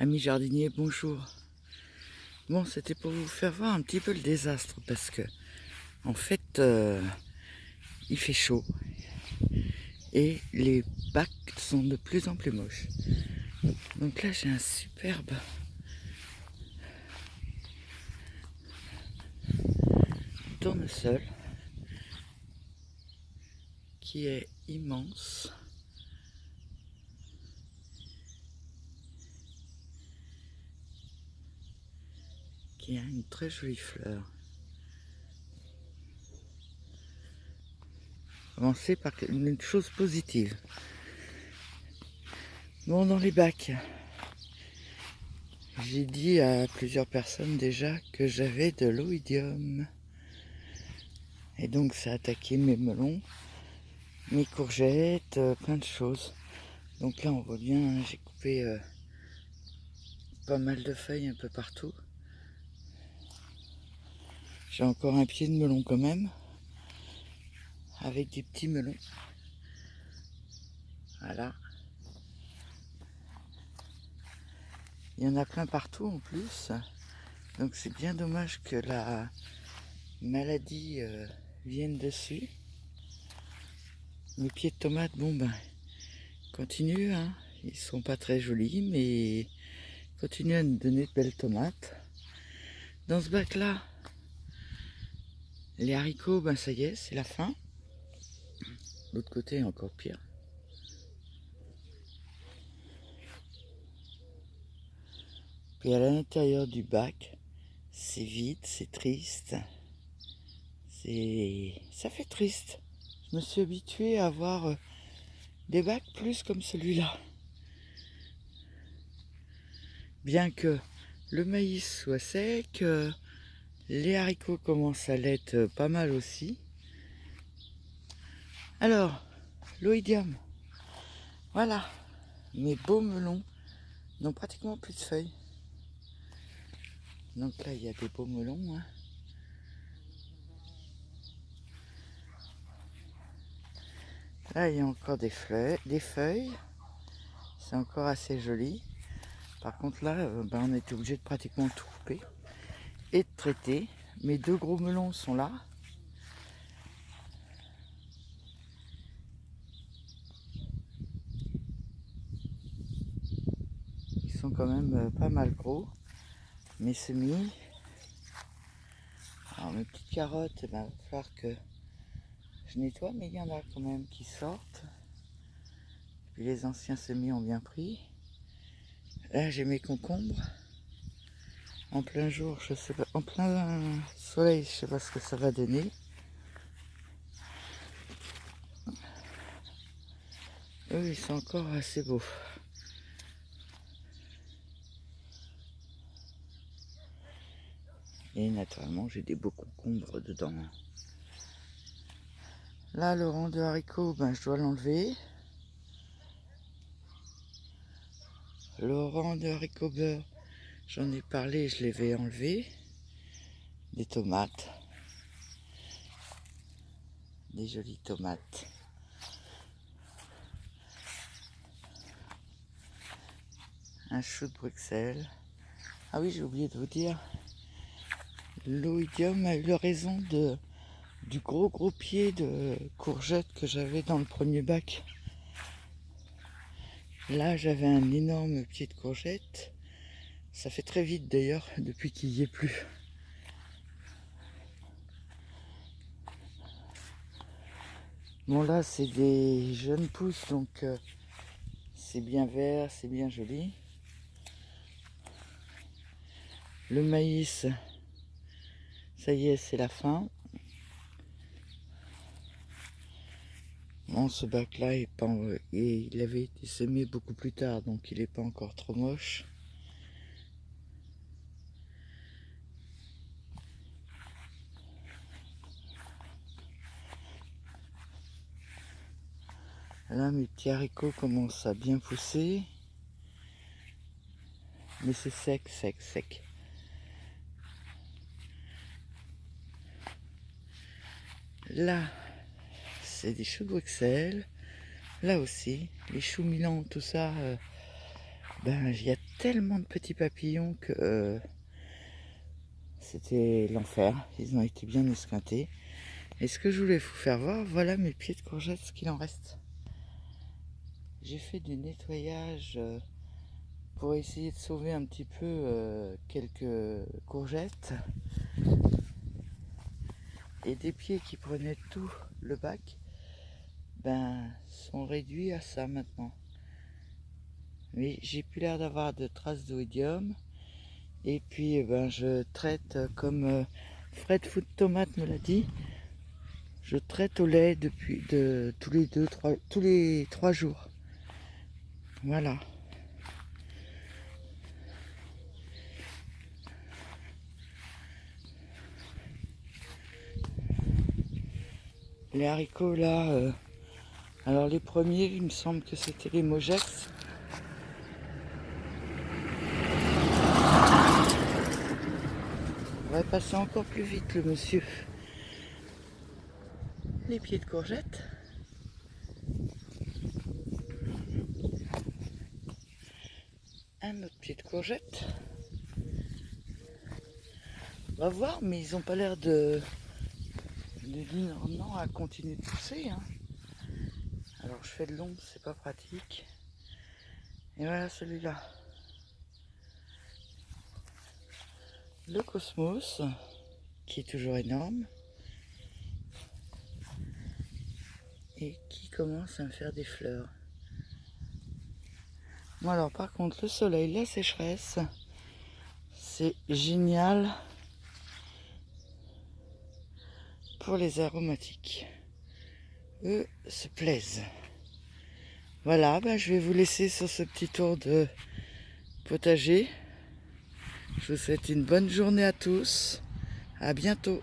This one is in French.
Amis jardiniers, bonjour. Bon, c'était pour vous faire voir un petit peu le désastre parce que, en fait, il fait chaud et les bacs sont de plus en plus moches. Donc là, j'ai un superbe tournesol qui est immense. Qui a une très jolie fleur. Commencer par une chose positive. Bon, dans les bacs, j'ai dit à plusieurs personnes déjà que j'avais de l'oïdium. Et donc ça a attaqué mes melons, mes courgettes, plein de choses. Donc là on voit bien, j'ai coupé pas mal de feuilles un peu partout. J'ai encore un pied de melon quand même, avec des petits melons. Voilà. Il y en a plein partout en plus. Donc c'est bien dommage que la maladie vienne dessus. Mes pieds de tomates, bon ben, continuent, hein. Ils sont pas très jolis, mais continuent à nous donner de belles tomates. Dans ce bac là, les haricots, ben ça y est, c'est la fin. L'autre côté est encore pire. Puis à l'intérieur du bac, c'est vide, c'est triste. Ça fait triste. Je me suis habituée à avoir des bacs plus comme celui-là. Bien que le maïs soit sec, les haricots commencent à l'être pas mal aussi. Alors, l'oïdium, voilà, mes beaux melons n'ont pratiquement plus de feuilles. Donc là, il y a des beaux melons. Hein. Là, il y a encore des feuilles. C'est encore assez joli. Par contre, là, on était obligé de pratiquement tout couper et de traiter. Mes deux gros melons sont là. Ils sont quand même pas mal gros. Mes semis. Alors, mes petites carottes, il va falloir que je nettoie, mais il y en a quand même qui sortent. Puis les anciens semis ont bien pris. Là, j'ai mes concombres. En plein jour, je sais pas, en plein soleil, je sais pas ce que ça va donner. Eux, ils sont encore assez beaux. Et naturellement, j'ai des beaux concombres dedans. Là, le rang de haricots, ben, je dois l'enlever. Le rang de haricots beurre, j'en ai parlé, je les vais enlever. Des tomates. Des jolies tomates. Un chou de Bruxelles. Ah oui, j'ai oublié de vous dire, l'oïdium a eu raison du gros pied de courgettes que j'avais dans le premier bac. Là, j'avais un énorme pied de courgette. Ça fait très vite d'ailleurs, depuis qu'il n'y est plus. Bon là, c'est des jeunes pousses, donc c'est bien vert, c'est bien joli. Le maïs, ça y est, c'est la fin. Bon, ce bac-là, il avait été semé beaucoup plus tard, donc il n'est pas encore trop moche. Là, mes petits haricots commencent à bien pousser. Mais c'est sec, sec, sec. Là, c'est des choux de Bruxelles. Là aussi, les choux Milan, tout ça, Ben, il y a tellement de petits papillons que c'était l'enfer. Ils ont été bien esquintés. Et ce que je voulais vous faire voir, voilà mes pieds de courgettes, ce qu'il en reste. J'ai fait du nettoyage pour essayer de sauver un petit peu quelques courgettes. Et des pieds qui prenaient tout le bac, ben, sont réduits à ça maintenant. Mais j'ai plus l'air d'avoir de traces d'oïdium. Et puis ben, je traite comme Fred Food Tomate me l'a dit. Je traite au lait tous les 3 jours. Voilà. Les haricots là, alors les premiers, il me semble que c'était les Mojex. On va passer encore plus vite le monsieur. Les pieds de courgettes. Un autre pied de courgette. On va voir, mais ils n'ont pas l'air de dire non à continuer de pousser. Hein. Alors je fais de l'ombre, c'est pas pratique. Et voilà celui-là. Le Cosmos, qui est toujours énorme. Et qui commence à me faire des fleurs. Bon alors par contre le soleil, la sécheresse, c'est génial pour les aromatiques. Eux se plaisent. Voilà, ben, je vais vous laisser sur ce petit tour de potager. Je vous souhaite une bonne journée à tous. À bientôt.